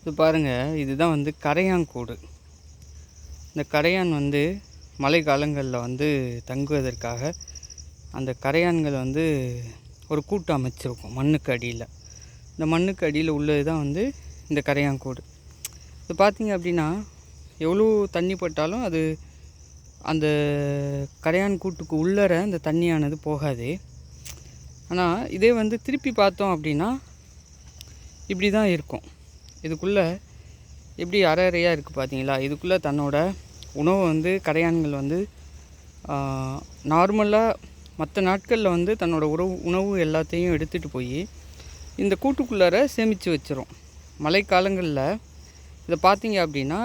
இது பாருங்கள், இதுதான் வந்து கரையான் கூடு. இந்த கரையான் வந்து மழை காலங்களில் வந்து தங்குவதற்காக அந்த கரையான்கள் வந்து ஒரு கூட்டு அமைச்சிருக்கும் மண்ணுக்கு அடியில். இந்த மண்ணுக்கு அடியில் உள்ளது தான் வந்து இந்த கரையான் கூடு. இது பார்த்திங்க அப்படின்னா எவ்வளோ தண்ணி பட்டாலும் அது அந்த கரையான் கூட்டுக்கு உள்ளர அந்த தண்ணியானது போகாது. ஆனால் இதே வந்து திருப்பி பார்த்தோம் அப்படின்னா இப்படி தான் இருக்கும். இதுக்குள்ளே எப்படி அரை அறையாக இருக்குது பார்த்தீங்களா? இதுக்குள்ளே தன்னோட உணவை வந்து கரையான்கள் வந்து நார்மலாக மற்ற நாட்களில் வந்து தன்னோட உணவு எல்லாத்தையும் எடுத்துகிட்டு போய் இந்த கூட்டுக்குள்ளார சேமித்து வச்சிரும். மழைக்காலங்களில் இதை பார்த்தீங்க அப்படின்னா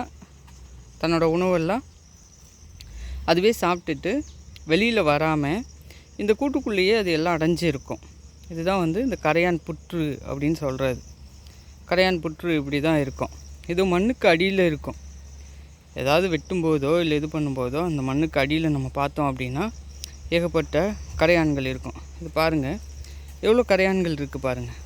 தன்னோட உணவெல்லாம் அதுவே சாப்பிட்டுட்டு வெளியில் வராமல் இந்த கூட்டுக்குள்ளேயே அது எல்லாம் அடைஞ்சு இருக்கும். இதுதான் வந்து இந்த கரையான் புற்று அப்படின்னு சொல்கிறது. கரையான் புற்று இப்படி தான் இருக்கும். இது மண்ணுக்கு அடியில் இருக்கும். ஏதாவது வெட்டும்போதோ இல்லை இது பண்ணும்போதோ அந்த மண்ணுக்கு அடியில் நம்ம பார்த்தோம் அப்படின்னா ஏகப்பட்ட கரையான்கள் இருக்கும். இது பாருங்கள், எவ்வளோ கரையான்கள் இருக்குது பாருங்கள்.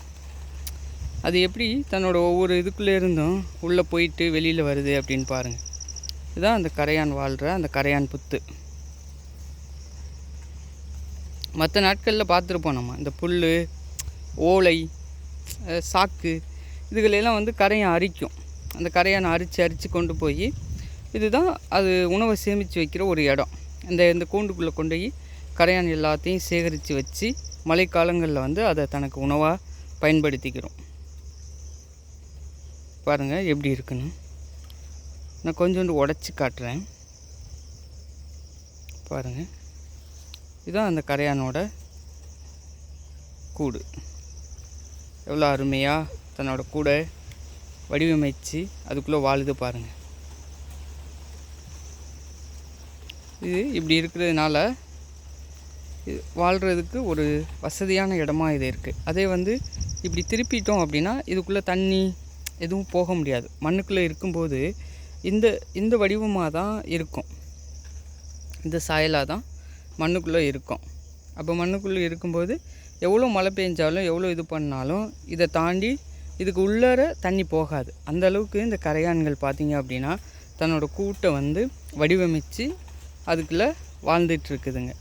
அது எப்படி தன்னோட ஒவ்வொரு இதுக்குள்ளே இருந்தும் உள்ளே போயிட்டு வெளியில் வருது அப்படின்னு பாருங்கள். இதுதான் அந்த கரையான் வாழ்கிற அந்த கரையான் புத்து. மற்ற நாட்களில் பார்த்துருப்போம் நம்ம இந்த புல், ஓலை, சாக்கு இதுகளெல்லாம் வந்து கரையான் அரிக்கும். அந்த கரையானை அரித்து கொண்டு போய் இதுதான் அது உணவை சேமித்து வைக்கிற ஒரு இடம். இந்த கூண்டுக்குள்ளே கொண்டு போய் கரையான் எல்லாத்தையும் சேகரித்து வச்சு மழைக்காலங்களில் வந்து அதை தனக்கு உணவாக பயன்படுத்திக்கிறோம். பாருங்கள் எப்படி இருக்குன்னு. நான் கொஞ்சோண்டு உடச்சி காட்டுறேன் பாருங்கள். இதுதான் அந்த கரையானோட கூடு. எவ்வளோ அருமையாக தன்னோட கூடை வடிவமைச்சு அதுக்குள்ளே வாழுது பாருங்கள். இது இப்படி இருக்கிறதுனால இது வாழ்கிறதுக்கு ஒரு வசதியான இடமா இது இருக்குது. அதே வந்து இப்படி திருப்பிட்டோம் அப்படின்னா இதுக்குள்ளே தண்ணி எதுவும் போக முடியாது. மண்ணுக்குள்ளே இருக்கும்போது இந்த வடிவமாக தான் இருக்கும். இந்த சாயலாக தான் மண்ணுக்குள்ளே இருக்கும். அப்போ மண்ணுக்குள்ளே இருக்கும்போது எவ்வளோ மழை பெஞ்சாலும் எவ்வளோ இது பண்ணாலும் இதை தாண்டி இதுக்கு உள்ளார தண்ணி போகாது. அந்த அளவுக்கு இந்த கரையான்கள் பார்த்திங்க அப்படின்னா தன்னோட கூட்டை வந்து வடிவமைச்சு அதுக்குள்ளே வாழ்ந்துட்டுருக்குதுங்க.